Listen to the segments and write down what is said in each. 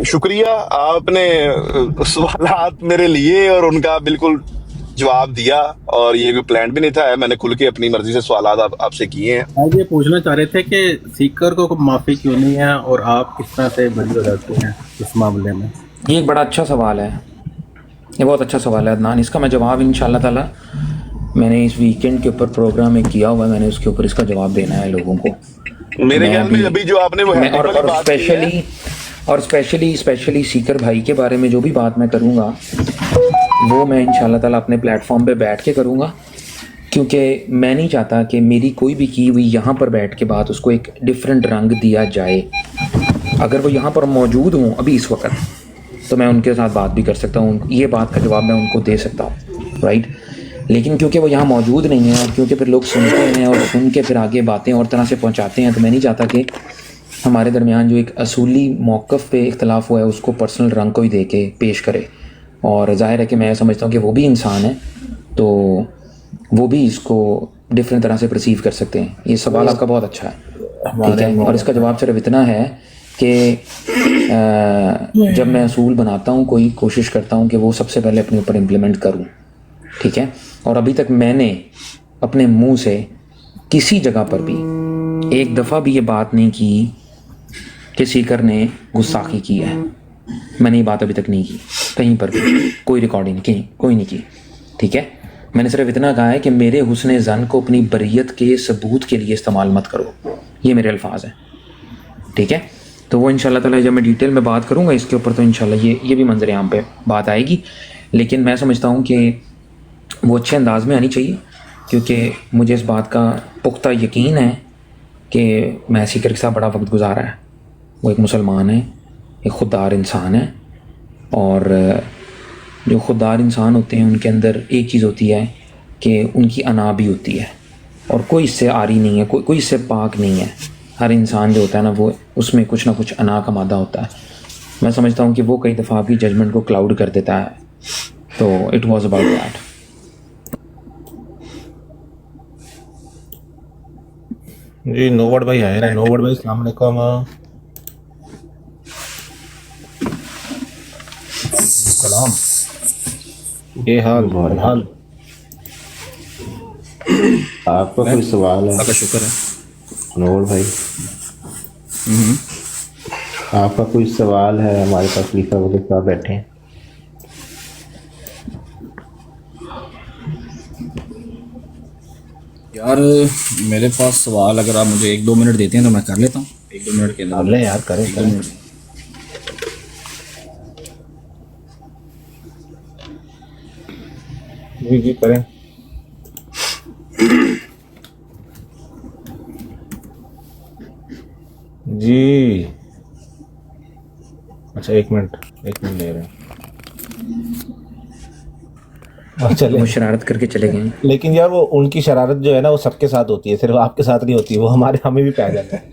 शुक्रिया, आपने सवालात मेरे लिए और उनका बिल्कुल जवाब दिया, और ये कोई प्लान भी नहीं था, मैंने खुल के अपनी मर्जी से सवालात आपसे किए हैं। आप ये पूछना चाह रहे थे कि सीकर को माफ़ी क्यों नहीं है और आप किस तरह से बरी हो जाते हैं इस मामले में। ये एक बड़ा अच्छा सवाल है, ये बहुत अच्छा सवाल है अदनान। इसका मैं जवाब इंशाल्लाह ताला मैंने इस वीकेंड के ऊपर प्रोग्राम में किया हुआ है, मैंने उसके ऊपर इसका जवाब देना है लोगों को। मेरे मैं ख्याल में अभी जो आपने वो हेडेक वाली बात की है, स्पेशली सीकर भाई के बारे में जो भी बात मैं करूँगा वो मैं इंशाल्लाह ताला अपने प्लेटफॉर्म पे बैठ के करूँगा, क्योंकि मैं नहीं चाहता कि मेरी कोई भी की हुई यहाँ पर बैठ के बात उसको एक डिफरेंट रंग दिया जाए। अगर वो यहाँ पर मौजूद हों अभी इस वक्त तो मैं उनके साथ बात भी कर सकता हूँ, ये बात का जवाब मैं उनको दे सकता हूँ, राइट। लेकिन क्योंकि वो यहाँ मौजूद नहीं है और क्योंकि फिर लोग सुनते हैं और सुन के फिर आगे बातें और तरह से पहुँचाते हैं, तो मैं नहीं चाहता कि हमारे दरमियान जो एक असूली मौक़िफ़ पे इख्तलाफ हुआ है उसको पर्सनल रंग को ही दे के पेश करे। और ज़ाहिर है कि मैं समझता हूँ कि वो भी इंसान है, तो वो भी इसको डिफरेंट तरह से परसीव कर सकते हैं। ये सवाल आपका बहुत अच्छा है, ठीक है। और इसका जवाब सिर्फ इतना है कि जब मैं असूल बनाता हूँ कोई कोशिश करता हूँ कि वो सबसे पहले अपने ऊपर इम्प्लीमेंट करूँ, ठीक है। और अभी तक मैंने अपने मुंह से किसी जगह पर भी एक दफ़ा भी ये बात नहीं की कि सीकर ने गुस्ताखी की है। मैंने ये बात अभी तक नहीं की कहीं पर भी, कोई रिकॉर्डिंग कहीं कोई नहीं की, ठीक है। मैंने सिर्फ इतना कहा है कि मेरे हुस्न ज़न को अपनी बरियत के सबूत के लिए इस्तेमाल मत करो, ये मेरे अल्फाज हैं, ठीक है। तो वो इंशाल्लाह ताला जब मैं डिटेल में बात करूँगा इसके ऊपर तो इंशाल्लाह ये भी मंजर आम पे बात आएगी। लेकिन मैं समझता हूँ कि वो अच्छे अंदाज में आनी चाहिए, क्योंकि मुझे इस बात का पुख्ता यकीन है कि मैं सीकर के साथ बड़ा वक्त गुजारा है। वो एक मुसलमान है, एक खुददार इंसान है, और जो खुददार इंसान होते हैं उनके अंदर एक चीज़ होती है कि उनकी अना भी होती है, और कोई इससे आरी नहीं है, कोई इससे पाक नहीं है। हर इंसान जो होता है ना वो उसमें कुछ ना कुछ अना का मादा होता है। मैं समझता हूँ कि वो कई दफ़ा आपकी जजमेंट को क्लाउड कर देता है, तो इट वॉज अबाउट दैट। जी नोवर्ड भाई आए हैं। नोवर्ड भाई अस्सलाम वालेकुम। सलाम, ये हाल हाल आपका कोई सवाल है? आपका शुक्र है नोवर्ड भाई, आपका कोई सवाल है? हमारे पास खलीफा वगैरह साहब बैठे हैं। यार मेरे पास सवाल, अगर आप मुझे 1-2 मिनट देते हैं तो मैं कर लेता हूँ। 1-2 मिनट के अंदर ले यार, करें 1-2 मिनट। जी करें। जी अच्छा, 1 मिनट ले रहे हैं। चले, वो शरारत करके चले गए। लेकिन यार वो उनकी शरारत जो है ना वो सबके साथ होती है, सिर्फ आपके साथ नहीं होती, वो हमें भी पै जाता है।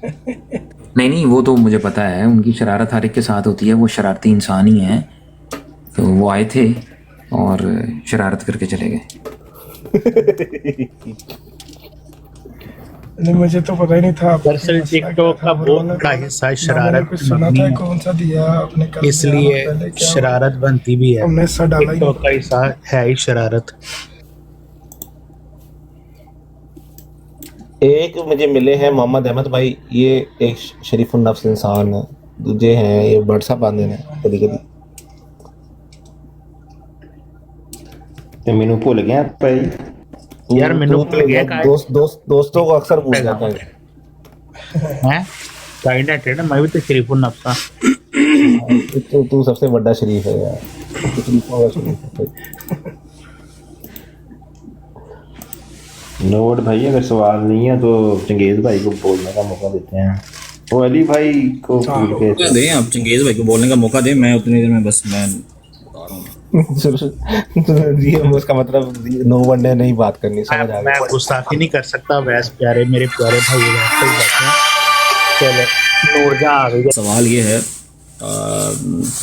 नहीं, वो तो मुझे पता है, उनकी शरारत हर एक के साथ होती है, वो शरारती इंसान ही हैं। तो वो आए थे और शरारत करके चले गए। नहीं, मुझे तो पता ही नहीं था। दरअसल टिकटॉक का बहुत बड़ा हिस्सा शरारत सुना था, कौन सा दिया आपने कल, इसलिए शरारत बनती भी है। हमने हिस्सा डाला ही टिकटॉक का हिस्सा है ही शरारत। एक मुझे मिले हैं मोहम्मद अहमद भाई, ये एक शरीफुल नफ्स इंसान है। दूजे हैं ये व्हाट्सएप आते हैं कभी कभी, ਤੇ ਮੈਨੂੰ ਭੁੱਲ ਗਿਆ ਭਾਈ यार मैंने भूल गया दोस्तों को अक्सर पूछ जाता है हैं काइंड है, मैं भी तो शरीफुल नफ्सा। तू सबसे बड़ा शरीफ है यार, शरीफों का शरीफ है। नोट भाई, अगर सवाल नहीं है तो चंगेज भाई को बोलने का मौका देते हैं। वो अली भाई को पूछ के दें, आप चंगेज भाई को बोलने का मौका दें। मैं उतनी देर में बस मैं जी उसका मतलब नो वन ने नहीं बात करनी, समझ आ मैं गया। गुस्ताखी नहीं कर सकता, वैसे प्यारे मेरे प्यारे भाई वैसे ही जाते हैं। चलो नूरजहां आ गई। सवाल ये है,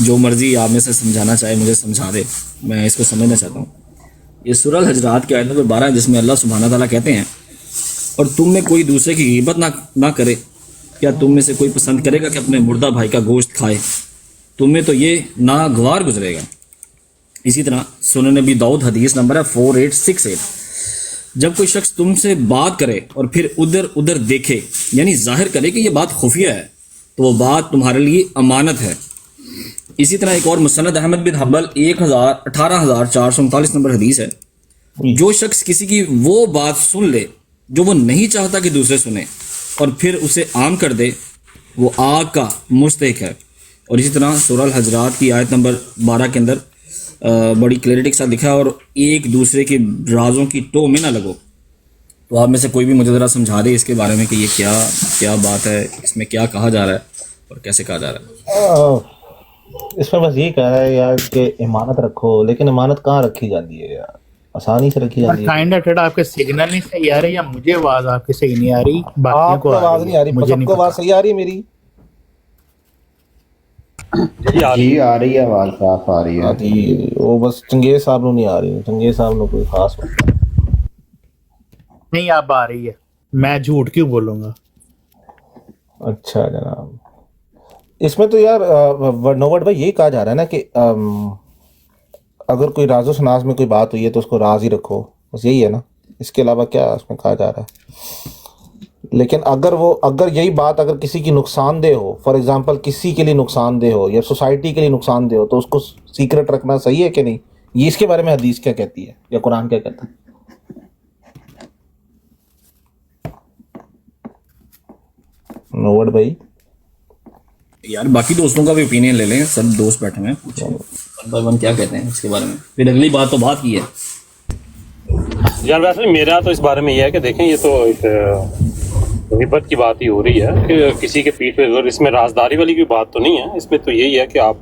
जो मर्जी आप में से समझाना चाहे मुझे समझा दे, मैं इसको समझना चाहता हूँ। ये सूरह अल हजरात के आयत नंबर 12 जिसमें अल्लाह सुब्हानहू तआला कहते हैं, और तुम में कोई दूसरे की ग़ीबत ना करे, क्या तुम में से कोई पसंद करेगा कि अपने मुर्दा भाई का गोश्त खाए? तुम्हें तो ये नागवार गुजरेगा। इसी तरह सुनन नबी दाऊद हदीस नंबर है 4868, जब कोई शख्स तुमसे बात करे और फिर उधर उधर देखे, यानी जाहिर करे कि ये बात खुफिया है, तो वो बात तुम्हारे लिए अमानत है। इसी तरह एक और मुसन्नद अहमद बिन हंबल 18439 नंबर हदीस है, जो शख्स किसी की वो बात सुन ले जो वो नहीं चाहता कि दूसरे सुने और फिर उसे आम कर दे, वो आग का मुस्तहिक है। और इसी तरह सूरह अल-हजरात की आयत नंबर 12 के अंदर बड़ी क्लैरिटी के साथ लिखा है, और एक दूसरे के राजों की टो में ना लगो। तो आप में से कोई भी मुझे ज़रा समझा दे इसके बारे में कि ये क्या क्या बात है, इसमें क्या कहा जा रहा है और कैसे कहा जा रहा है। इसमें बस ये कह रहा है यार कि इमानत रखो, लेकिन इमानत कहाँ रखी जाती है यार? आसानी से रखी जाती है। काइंड ऑफ आपके सिग्नल नहीं सही आ रही, या मुझे आवाज आपकी सही नहीं आ रही? बाकियों को आपको आवाज नहीं आ रही, मुझे नहीं सबको आवाज पता। सही आ रही है मेरी? जी आ रही है, आवाज साफ आ रही है। हाँ जी, वो बस चंगेज साहब को नहीं आ रही। चंगेज साहब ने कोई खास नहीं, आप आ रही है, मैं झूठ क्यों बोलूंगा। अच्छा जनाब, इसमें तो यार नोवर्ड भाई यही कहा जा रहा है ना कि अगर कोई राजो शनास में कोई बात हुई है तो उसको राज ही रखो, बस यही है ना। इसके अलावा क्या उसमें कहा जा रहा है? लेकिन अगर यही बात अगर किसी की नुकसानदेह हो, फॉर एग्जांपल किसी के लिए नुकसानदेह हो या सोसाइटी के लिए नुकसानदेह हो, तो उसको सीक्रेट रखना सही है कि नहीं? ये इसके बारे में हदीस क्या कहती है या कुरान क्या कहता है? नोवर्ड भाई यार बाकी दोस्तों का भी ओपिनियन ले लें, सब दोस्त बैठे हैं, पूछो क्या कहते हैं इसके बारे में। फिर अगली बात तो बात की है यार। वैसे मेरा तो इस बारे में ये है कि देखें, ये तो एक गिबत की बात ही हो रही है कि किसी के पीठ पे, अगर इसमें राजदारी वाली कोई बात तो नहीं है। इसमें तो यही है कि आप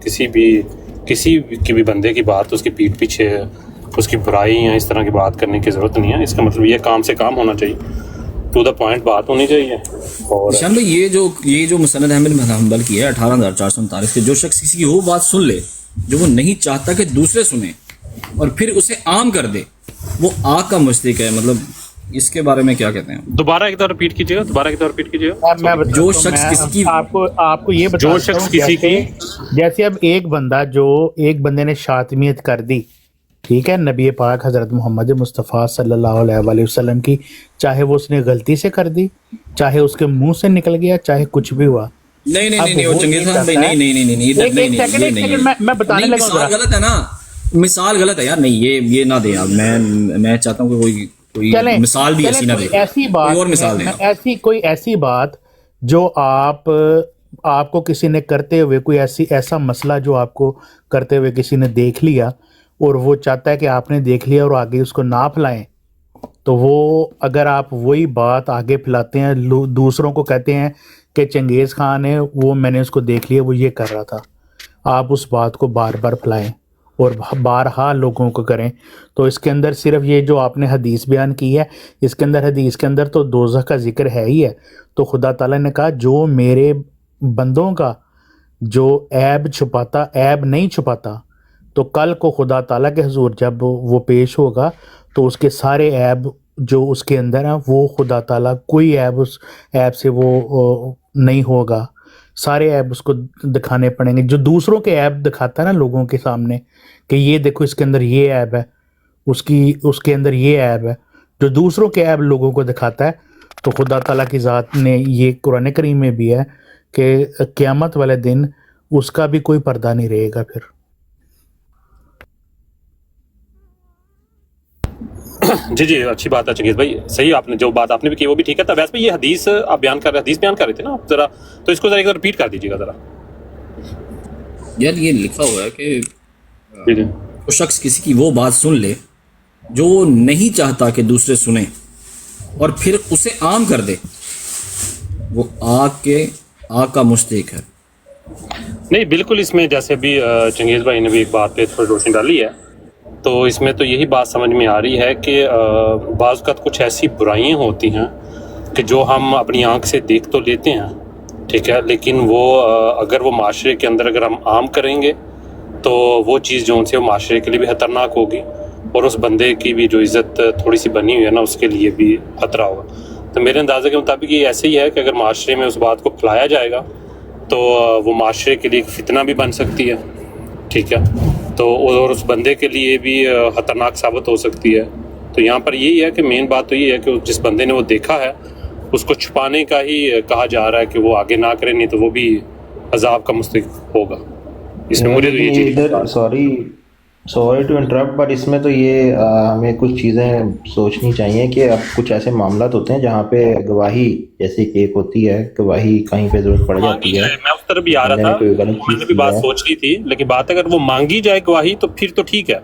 किसी की भी बंदे की बात उसकी पीठ पीछे उसकी बुराई या इस तरह की बात करने की ज़रूरत नहीं है। इसका मतलब ये काम से काम होना चाहिए, टू द पॉइंट बात होनी चाहिए। और निशान भाई, ये जो मुसन्नद अहमद बिन हंबल की है 18439 के, जो शख्स किसी की वो बात सुन ले जो वो नहीं चाहता कि दूसरे सुने और फिर उसे आम कर दे, वो आग का मुस्तहिक है। मतलब इसके बारे में क्या कहते हैं? दोबारा एक बार रिपीट कीजिएगा, मैं बताता जो हूँ, शख्स मैं किसी की आपको ये बताता जो शख्स हूँ, किसी जैसे अब एक बंदे ने शातिमियत कर दी, ठीक है, नबी पाक हज़रत मोहम्मद मुस्तफ़ा सल्लल्लाहु अलैहि वसल्लम की, चाहे वो उसने गलती से कर दी, चाहे उसके मुंह से निकल गया, चाहे कुछ भी हुआ। नहीं वो चंगेज़ खान भाई, नहीं, मैं बताने लगा, मिसाल गलत है ना, मिसाल गलत है यार। नहीं ये ना दे आप, मैं चाहता हूँ कि कोई मिसाल भी ऐसी ना दे, ऐसी बात, कोई और मिसाल दें। कोई ऐसी बात जो आपको किसी ने करते हुए, कोई ऐसा मसला जो आपको करते हुए किसी ने देख लिया और वो चाहता है कि आपने देख लिया और आगे उसको ना फैलाएं, तो वो अगर आप वही बात आगे फैलाते हैं, दूसरों को कहते हैं कि चंगेज़ खान है, वो मैंने उसको देख लिया, वो ये कर रहा था, आप उस बात को बार बार फैलाएं और बारहा लोगों को करें, तो इसके अंदर सिर्फ ये जो आपने हदीस बयान की है, इसके अंदर हदीस के अंदर तो दोज़ख का जिक्र है ही है। तो खुदा ताला ने कहा जो मेरे बंदों का जो ऐब छुपाता, ऐब नहीं छुपाता, तो कल को खुदा ताला के हुजूर जब वो पेश होगा तो उसके सारे ऐब जो उसके अंदर हैं वो खुदा ताला, कोई ऐब उस ऐब से वो नहीं होगा, सारे ऐब उसको दिखाने पड़ेंगे। जो दूसरों के ऐब दिखाता है ना लोगों के सामने कि ये देखो इसके अंदर ये ऐब है, उसके अंदर ये ऐब है, जो दूसरों के ऐब लोगों को दिखाता है, तो खुदा ताला की ज़ात ने ये कुरान करीम में भी है कि क़यामत वाले दिन उसका भी कोई पर्दा नहीं रहेगा। फिर जी अच्छी बात है चंगेज़ भाई, सही आपने जो बात आपने भी की वो भी ठीक है। तो वैसे ये हदीस आप हदीस बयान कर रहे थे ना आप, जरा तो इसको जरा एक बार रिपीट कर दीजिएगा जरा। यार ये लिखा हुआ है कि जी वो शख्स किसी की वो बात सुन ले जो वो नहीं चाहता कि दूसरे सुने और फिर उसे आम कर दे, वो आग का मुस्तहिक है। नहीं बिल्कुल, इसमें जैसे भी चंगेज़ भाई ने भी एक बात पे थोड़ी रोशनी डाली है, तो इसमें तो यही बात समझ में आ रही है कि बाज़ वक़्त कुछ ऐसी बुराइयां होती हैं कि जो हम अपनी आंख से देख तो लेते हैं, ठीक है, लेकिन वो अगर वो माशरे के अंदर अगर हम आम करेंगे तो वो चीज़ जो उनसे वो माशरे के लिए भी ख़तरनाक होगी और उस बंदे की भी जो इज़्ज़त थोड़ी सी बनी हुई है ना उसके लिए भी ख़तरा होगा। तो मेरे अंदाज़े के मुताबिक ये ऐसे ही है कि अगर माशरे में उस बात को फैलाया जाएगा तो वो माशरे के लिए एक फितना भी बन सकती है, ठीक है, तो और उस बंदे के लिए भी ख़तरनाक साबित हो सकती है। तो यहाँ पर यही है कि मेन बात तो ये है कि जिस बंदे ने वो देखा है उसको छुपाने का ही कहा जा रहा है कि वो आगे ना करे, नहीं तो वो भी अजाब का मुस्तहिक होगा। इसमें मुझे तो ये चीज़ सॉरी टू इंटरप्ट, बट इसमें तो ये हमें कुछ चीज़ें सोचनी चाहिए कि अब कुछ ऐसे मामलात होते हैं जहाँ पे गवाही जैसे कि एक होती है, गवाही कहीं पे जरूरत पड़ जाती है। मैं उस तरफ भी आ रहा था, मैंने भी बात सोच ली थी, लेकिन बात अगर वो मांगी जाए गवाही तो फिर तो ठीक है,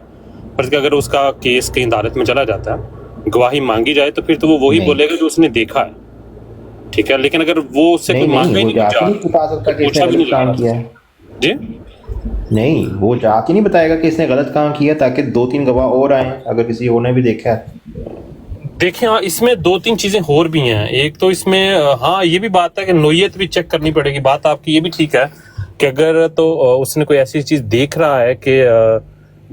पर अगर उसका केस कहीं अदालत में चला जाता है, गवाही मांगी जाए तो फिर तो वो वही बोलेगा जो उसने देखा है, ठीक है। लेकिन अगर वो उससे कोई मांगा ही नहीं जी, नहीं, वो जाके नहीं बताएगा कि इसने गलत काम किया, ताकि 2-3 गवाह और आए अगर किसी और ने भी देखा है। देखिए हाँ, इसमें 2-3 चीजें और भी हैं। एक तो इसमें हाँ ये भी बात है कि नोयत भी चेक करनी पड़ेगी। बात आपकी ये भी ठीक है कि अगर तो उसने कोई ऐसी चीज देख रहा है कि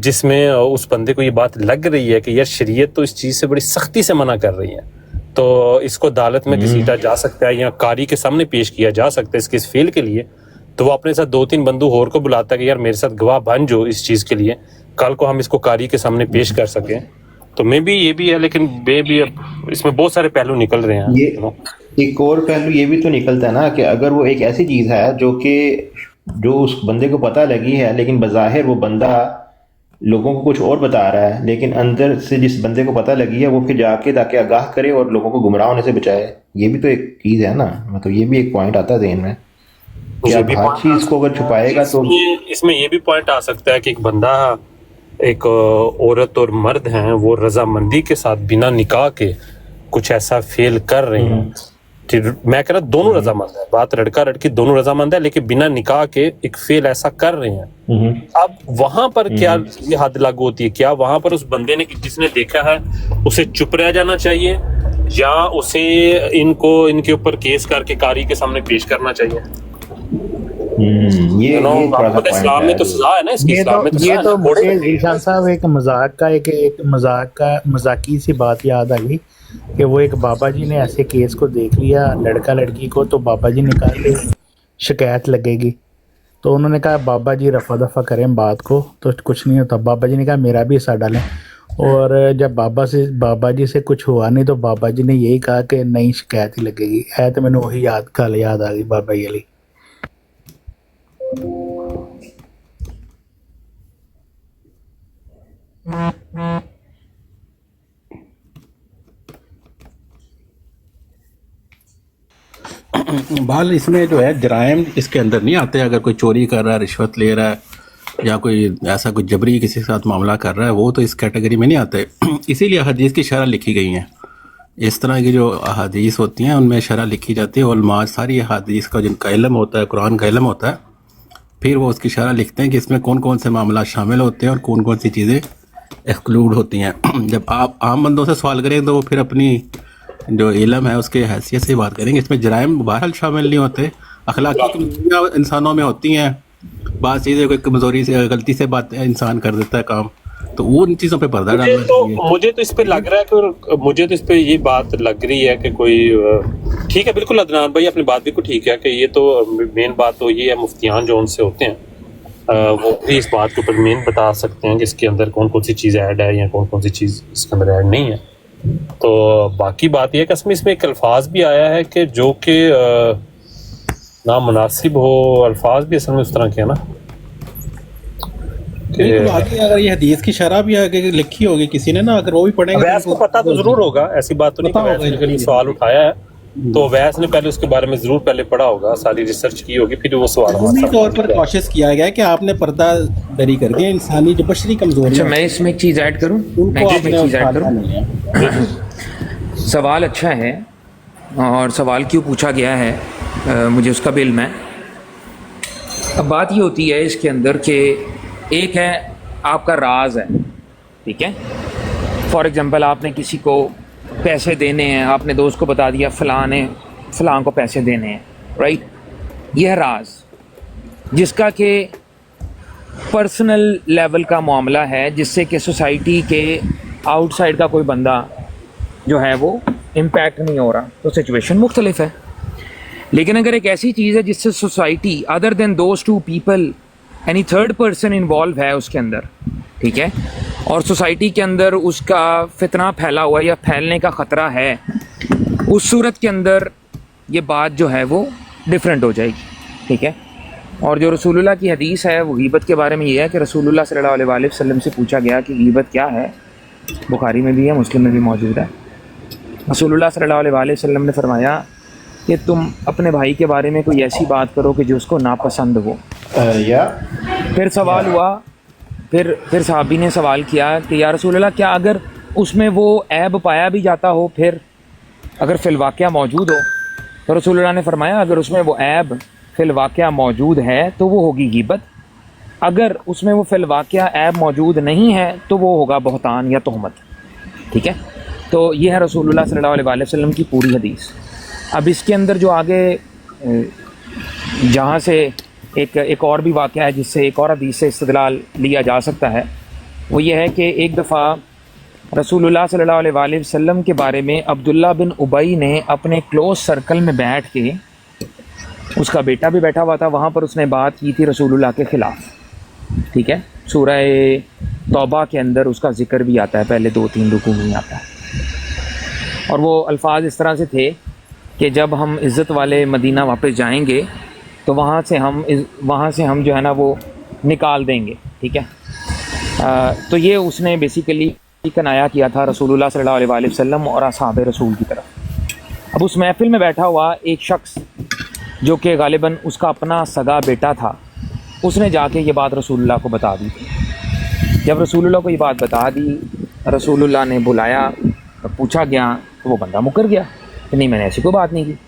जिसमें उस बंदे को ये बात लग रही है कि यार शरीयत तो इस चीज से बड़ी सख्ती से मना कर रही है, तो इसको अदालत में घसीटा जा सकता है या कारी के सामने पेश किया जा सकता है इसके इस फेल के लिए। तो वो अपने साथ 2-3 बंदू और को बुलाता है कि यार मेरे साथ गवाह बन जो इस चीज के लिए, कल को हम इसको कारी के सामने पेश कर सकें। तो मे भी ये भी है, लेकिन मे भी अब इसमें बहुत सारे पहलू निकल रहे हैं। ये एक और पहलू ये भी तो निकलता है ना कि अगर वो एक ऐसी चीज है जो उस बंदे को पता लगी है, लेकिन बज़ाहिर वो बंदा लोगों को कुछ और बता रहा है, लेकिन अंदर से जिस बंदे को पता लगी है वो फिर जाके ताकि आगाह करे और लोगों को गुमराह होने से बचाए। ये भी तो एक चीज है ना, मतलब ये भी एक पॉइंट आता है ज़हन में कि आप हर चीज को अगर छुपाएगा तो इसमें ये भी पॉइंट आ सकता है कि एक बंदा, एक औरत और मर्द हैं, वो रजामंदी के साथ बिना निकाह के कुछ ऐसा फेल कर रहे हैं। मैं कह रहा दोनों रजामंद है, बात लड़का लड़की दोनों रजामंद है, लेकिन बिना निकाह के एक फेल ऐसा कर रहे हैं। अब वहां पर क्या ये हद लागू होती है? क्या वहां पर उस बंदे ने जिसने देखा है उसे चुप रह जाना चाहिए या उसे इनके ऊपर केस करके कारी के सामने पेश करना चाहिए? ये इस्लाम में तो सजा है ना इसकी। ये तो मुझे ईशान साहब एक मजाकी सी बात याद आ गई कि वो एक बाबा जी ने ऐसे केस को देख लिया लड़का लड़की को, तो बाबा जी ने कहा कि शिकायत लगेगी, तो उन्होंने कहा बाबा जी रफा दफा करें बात को, तो कुछ नहीं होता। बाबा जी ने कहा मेरा भी हिस्सा डालें, और जब बाबा जी से कुछ हुआ नहीं तो बाबा जी ने यही कहा कि नई शिकायत ही लगेगी है। तो मैंने वही याद आ गई बाबा जी वाली। बाल इसमें जो है जराइम इसके अंदर नहीं आते। अगर कोई चोरी कर रहा है, रिश्वत ले रहा है या कोई ऐसा कुछ जबरी किसी के साथ मामला कर रहा है, वो तो इस कैटेगरी में नहीं आते। इसीलिए हदीस की शरह लिखी गई हैं। इस तरह की जो हदीस होती हैं उनमें शरह लिखी जाती है। उलमा सारी हदीस का जिनका इल्म होता है, कुरान का इल्म होता है, फिर वो उसकी शरह लिखते हैं कि इसमें कौन कौन से मामला शामिल होते हैं और कौन कौन सी चीज़ें एक्सक्लूड होती हैं। जब आप आम बंदों से सवाल करें तो वो फिर अपनी जो इल्म है उसके हैसियत से बात करेंगे। इसमें जराइम बहरहाल शामिल नहीं होते। अखलाकी कमजोरियाँ इंसानों में होती हैं, बात चीज़ें कोई कमज़ोरी से गलती से बात इंसान कर देता है काम, तो वो उन चीज़ों पे पर्दा डालना चाहिए। मुझे तो इस पे लग रहा है कि मुझे तो इस पे ये बात लग रही है कि कोई ठीक है, बिल्कुल अदनान भाई अपनी बात बिल्कुल ठीक है कि ये तो मेन बात तो ये है, मुफ्तियान जो उनसे होते हैं वो भी इस बात के ऊपर मेन बता सकते हैं कि इसके अंदर कौन कौन सी चीज़ ऐड है या कौन कौन सी चीज़ इसके अंदर ऐड नहीं है। तो बाकी बात यह है कि इसमें एक अल्फाज भी आया है कि जो कि नामुनासिब हो, अल्फाज भी असल में उस तरह के है ना। आगे अगर ये हदीस की शरह भी आगे लिखी होगी किसी ने ना, अगर वो भी पढ़ेंगे वैस को पता तो जरूर होगा, ऐसी बात तो नहीं कि वैस ने सवाल उठाया है तो वैस ने पहले उसके बारे में जरूर पहले पढ़ा होगा, सारी रिसर्च की होगी, फिर वो सवाल तौर पर कोशिश किया गया है कि आपने पर्दा दरी कर दिया इंसानी जो बशरी कमजोरी। अच्छा, मैं इसमें एक चीज़ ऐड करूँ, सवाल अच्छा है और सवाल क्यों पूछा गया है मुझे उसका भी इल्म है। अब बात ये होती है इसके अंदर कि एक है आपका राज है, ठीक है। फॉर एग्जांपल आपने किसी को पैसे देने हैं, आपने दोस्त को बता दिया फ़लाँ को पैसे देने हैं, राइट। यह राज जिसका कि पर्सनल लेवल का मामला है, जिससे कि सोसाइटी के आउटसाइड का कोई बंदा जो है वो इम्पैक्ट नहीं हो रहा, तो सिचुएशन मुख्तलिफ है। लेकिन अगर एक ऐसी चीज़ है जिससे society other than those two people any third person involve है उसके अंदर, ठीक है, और सोसाइटी के अंदर उसका फितना फैला हुआ या फैलने का ख़तरा है, उस सूरत के अंदर ये बात जो है वो डिफरेंट हो जाएगी, ठीक है। और जो रसूलुल्लाह की हदीस है वो गीबत के बारे में ये है कि रसूलुल्लाह सल्लल्लाहु अलैहि वसल्लम से पूछा गया कि गीबत क्या है, बुखारी में भी है, मुस्लिम में भी मौजूद है। रसूलुल्लाह सल्लल्लाहु अलैहि वसल्लम ने फरमाया कि तुम अपने भाई के बारे में कोई ऐसी बात करो कि जो उसको नापसंद हो। या फिर सवाल हुआ, फिर साहबी ने सवाल किया कि या रसूलल्लाह क्या अगर उसमें वो ऐब पाया भी जाता हो, फिर अगर फिल वाक़या मौजूद हो? तो रसूलुल्लाह ने फरमाया अगर उसमें वो ऐब फिल वाक़या मौजूद है तो वो होगी गीबत, अगर उसमें वो फिल वाक़या ऐब मौजूद नहीं है तो वो होगा बहतान या तोहमत, ठीक है। तो ये है रसूलुल्लाह सल्लल्लाहु अलैहि वसल्लम की पूरी हदीस। अब इसके अंदर जो आगे जहाँ से एक और भी वाक़या है जिससे एक और हदीस से इस्तिदलाल लिया जा सकता है, वो ये है कि एक दफ़ा रसूलुल्लाह सल्लल्लाहु अलैहि वसल्लम के बारे में अब्दुल्ला बिन उबई ने अपने क्लोज सर्कल में बैठ के, उसका बेटा भी बैठा हुआ था वहाँ पर, उसने बात की थी रसूलुल्लाह के ख़िलाफ़, ठीक है। सूरह तौबा के अंदर उसका ज़िक्र भी आता है, पहले 2-3 रुकू में आता है, और वो अल्फाज इस तरह से थे कि जब हम इज़्ज़त वाले मदीना वापस जाएंगे तो वहाँ से हम जो है ना वो निकाल देंगे, ठीक है। तो ये उसने बेसिकली कनाया किया था रसूलुल्लाह सल्लल्लाहु अलैहि वसल्लम और असहाबे रसूल की तरफ। अब उस महफिल में बैठा हुआ एक शख्स जो कि गालिबन उसका अपना सगा बेटा था, उसने जाके ये बात रसूलुल्लाह को बता दी। जब रसूलुल्लाह को ये बात बता दी, रसूलुल्लाह ने बुलाया, पूछा गया तो वो बंदा मुकर गया कि नहीं मैंने ऐसी कोई बात नहीं की।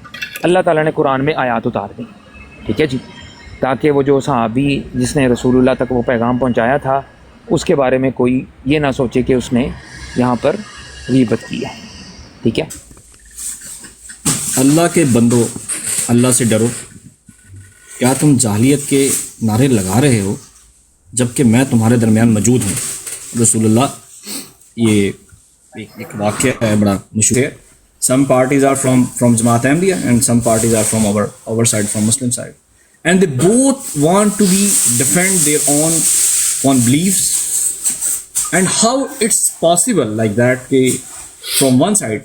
अल्लाह ताला ने कुरान में आयत उतार दी, ठीक है जी, ताकि वो जो सहाबी जिसने रसूलुल्लाह तक वो पैगाम पहुंचाया था उसके बारे में कोई ये ना सोचे कि उसने यहाँ पर गीबत की है, ठीक है। अल्लाह के बंदो, अल्लाह से डरो। क्या तुम जाहिलियत के नारे लगा रहे हो जबकि मैं तुम्हारे दरमियान मौजूद हूँ? रसूलुल्लाह, ये एक वाक़या है बड़ा मशहूर है। Some parties are from Jamaat Ahmadiyya and some parties are from our side, from Muslim side, and they both want to defend their own beliefs. And how it's possible like that? From one side,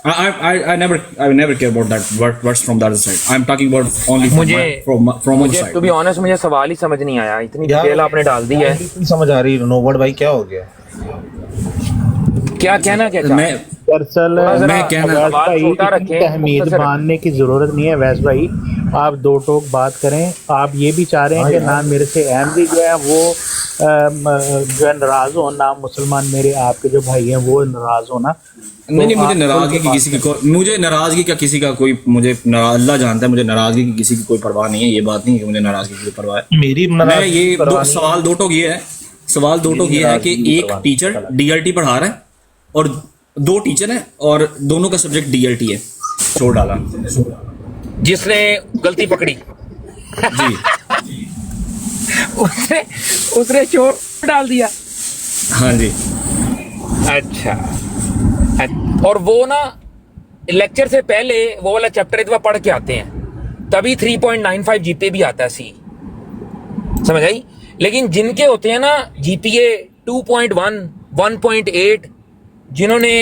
I never care about that. What's from the other side? I'm talking about only from one side. To be honest, मुझे सवाल ही समझ नहीं आया, इतनी detail आपने डाल दी है। समझ आ रही नोबर्ट भाई, क्या हो गया? क्या कहना क्या चाहते हैं? दरअसल तहमीद मानने की ज़रूरत नहीं है वैस भाई, आप दो टोक बात करें। आप ये भी चाह रहे हैं कि ना मेरे से अहमदी जो है वो जो है नाराज़ हो, ना मुसलमान मेरे आपके जो भाई हैं वो नाराज़ हो ना। नहीं, मुझे नाराज़गी की किसी की मुझे नाराज़गी का किसी का कोई मुझे अल्लाह जानता है, मुझे नाराज़गी की किसी की कोई परवाह नहीं है। ये बात नहीं है कि मुझे नाराज़गी की परवाह है। मेरी सवाल दो टोक ये है कि एक टीचर डीएलटी पढ़ा रहा है और 2 टीचर हैं और दोनों का सब्जेक्ट डीएलटी है। छोड़ डाला जिसने गलती पकड़ी जी उसने चोर डाल दिया। हाँ जी, अच्छा। और वो ना लेक्चर से पहले वो वाला चैप्टर एक बार पढ़ के आते हैं, तभी 3.95 जीपीए भी आता है, सी समझ आई। लेकिन जिनके होते हैं ना जीपीए 2.1, 1.8, जिन्होंने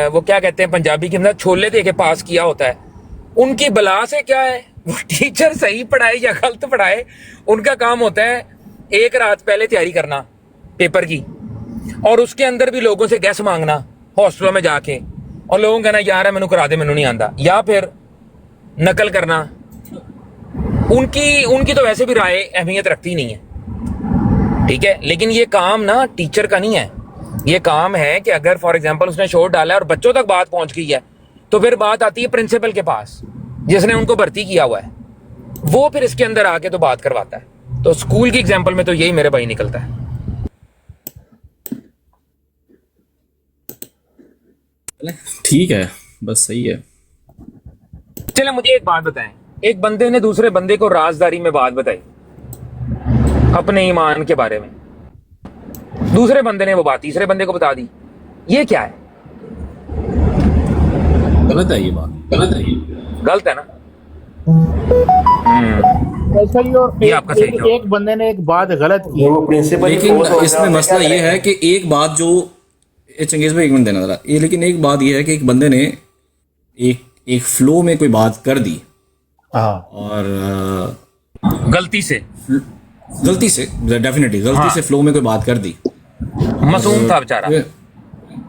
वो क्या कहते हैं पंजाबी के अंदर छोले दे के पास किया होता है, उनकी बला से क्या है, वो टीचर सही पढ़ाए या गलत पढ़ाए, उनका काम होता है एक रात पहले तैयारी करना पेपर की, और उसके अंदर भी लोगों से गैस मांगना हॉस्टलों में जाके, और लोगों कहना यार है मैनू करा दे, मैनू नहीं आंदा, या फिर नकल करना। उनकी तो वैसे भी राय अहमियत रखती नहीं है, ठीक है। लेकिन ये काम ना टीचर का नहीं है, ये काम है कि अगर फॉर एग्जांपल उसने शोर डाला है और बच्चों तक बात पहुंच गई है, तो फिर बात आती है प्रिंसिपल के पास जिसने उनको भर्ती किया हुआ है, वो फिर इसके अंदर आके तो बात करवाता है। तो स्कूल की एग्जांपल में तो यही मेरे भाई निकलता है। ठीक है, बस सही है। चले मुझे एक बात बताएं, एक बंदे ने दूसरे बंदे को राजदारी में बात बताई अपने ईमान के बारे में, दूसरे बंदे ने वो बात तीसरे बंदे को बता दी, ये क्या है? गलत है ये बात, गलत है ये, गलत है ना। ऐसा ही और ये आपका सही जवाब। एक बंदे ने एक बात गलत की। वो प्रिंसिपल लेकिन इसमें मसला ये है कि एक बात जो ये चंगेज भाई एक मिनट देना जरा ये, लेकिन एक बात ये है कि एक बंदे ने एक फ्लो में कोई बात कर दी हाँ और गलती से डेफिनेटली गलती से फ्लो में कोई बात कर दी, मासूम था बेचारा,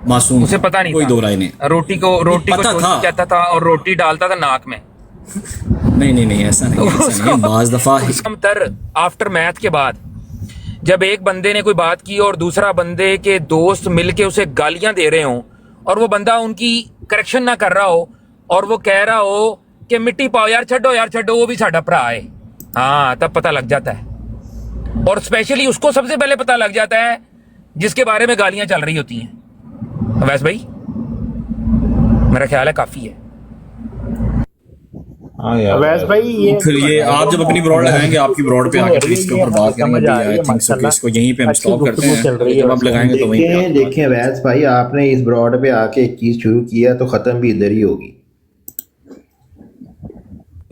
मासूम, उसे पता नहीं कोई था। दो राय नहीं, रोटी को पता चोरी था। कहता था और रोटी डालता था नाक में। नहीं ऐसा नहीं बाज दफा तर आफ्टर मैथ के बाद जब एक बंदे ने कोई बात की और दूसरा बंदे के दोस्त मिलके उसे गालियां दे रहे हों और वो बंदा उनकी करेक्शन ना कर रहा हो और वो कह रहा हो कि मिट्टी पाओ यार छड्डो वो भी साडा भरा है, हाँ तब पता लग जाता है। और स्पेशली उसको सबसे पहले पता लग जाता है जिसके बारे में गालियां चल रही होती हैं। अवैस भाई मेरा ख्याल है काफी है। हाँ यार अवैस भाई फिर ये आप जब अपनी ब्रॉड लगाएंगे आपकी ब्रॉड पे आके फिर इसके ऊपर बात करेंगे। आई थिंक सो कि इसको यहीं पे हम स्टॉप करते हैं, जब आप लगाएंगे तो वहीं पे देखें देखें वैस भाई, आपने इस ब्रॉड पे आके एक चीज शुरू किया तो खत्म भी इधर ही होगी।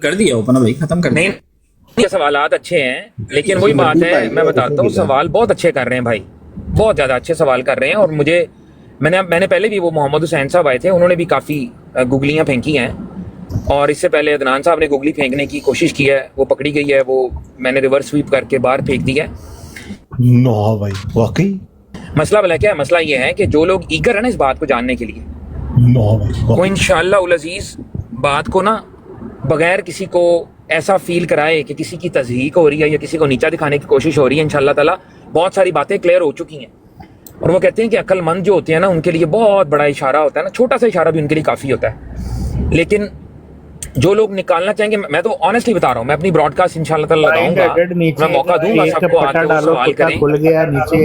कर दिया ओपन भाई, खत्म कर नहीं दिया। ये सवालात अच्छे हैं लेकिन वही बात है, मैं बताता हूँ सवाल बहुत अच्छे कर रहे हैं भाई, बहुत ज्यादा अच्छे सवाल कर रहे हैं। और मुझे मैंने पहले भी वो मोहम्मद हुसैन साहब आए थे, उन्होंने भी काफी गुगलियां फेंकी हैं और इससे पहले अदनान साहब ने गुगली फेंकने की कोशिश की है, वो पकड़ी गई है, वो मैंने रिवर्स स्वीप करके बाहर फेंक दिया है। नो भाई वाकई मसला भला क्या है? मसला ये है कि जो लोग ईगर है ना इस बात को जानने के लिए, नो भाई वो इंशाअल्लाह उल अजीज बात को ना बगैर किसी को ऐसा फील कराए कि किसी की तज़हीक हो रही है या किसी को नीचा दिखाने की कोशिश हो रही है, इंशाअल्लाह ताला बहुत सारी बातें क्लियर हो चुकी हैं। और वो कहते हैं कि अक्लमंद जो होते हैं ना उनके लिए बहुत बड़ा इशारा होता है ना, छोटा सा इशारा भी उनके लिए काफ़ी होता है। लेकिन जो लोग निकालना चाहेंगे, मैं तो ऑनेस्टली बता रहा हूँ, मैं अपनी ब्रॉडकास्ट इंशाअल्लाह ताला लगाऊंगा, मैं मौका दूंगा सबको आके वो सवाल करें। खुल गया नीचे।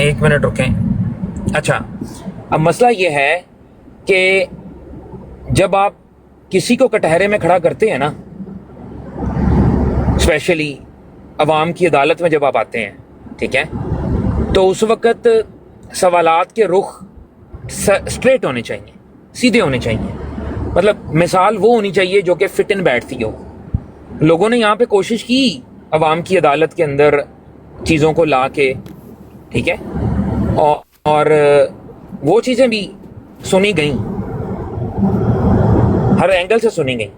एक मिनट रुकें। अच्छा, अब मसला ये है कि जब आप किसी को कटहरे में खड़ा करते हैं ना, स्पेशली अवाम की अदालत में जब आप आते हैं, ठीक है, तो उस वक़्त सवालात के रुख स्ट्रेट होने चाहिए, सीधे होने चाहिए। मतलब मिसाल वो होनी चाहिए जो कि फिट इन बैठती हो। लोगों ने यहाँ पे कोशिश की अवाम की अदालत के अंदर चीज़ों को ला के, ठीक है, और वो चीज़ें भी सुनी गई, हर एंगल से सुनी गई।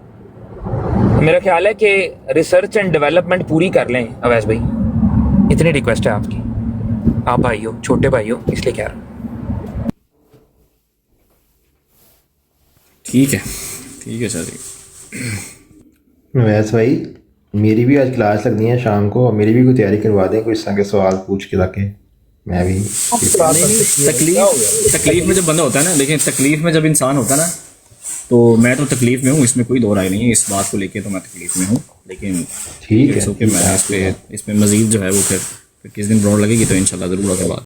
मेरा ख्याल है कि रिसर्च एंड डेवलपमेंट पूरी कर लें अवैस भाई, इतनी रिक्वेस्ट है आपकी, आप भाई हो, छोटे भाई हो, इसलिए कह रहा हूँ। ठीक है सर जी। वैस भाई मेरी भी आज क्लास लगनी है शाम को, और मेरी भी कोई तैयारी करवा दें, कोई इस तरह के सवाल पूछ के लाके मैं भी। तकलीफ में जब बंदा होता है ना, देखिए तकलीफ में जब इंसान होता है ना, तो मैं तो तकलीफ में हूँ, इसमें कोई दो राय नहीं है, इस बात को लेके तो मैं तकलीफ में हूँ। लेकिन ठीक है कि मैं इस पे मजीद जो है वो फिर किस दिन ब्रॉड लगेगी तो इंशाल्लाह ज़रूर आगे बात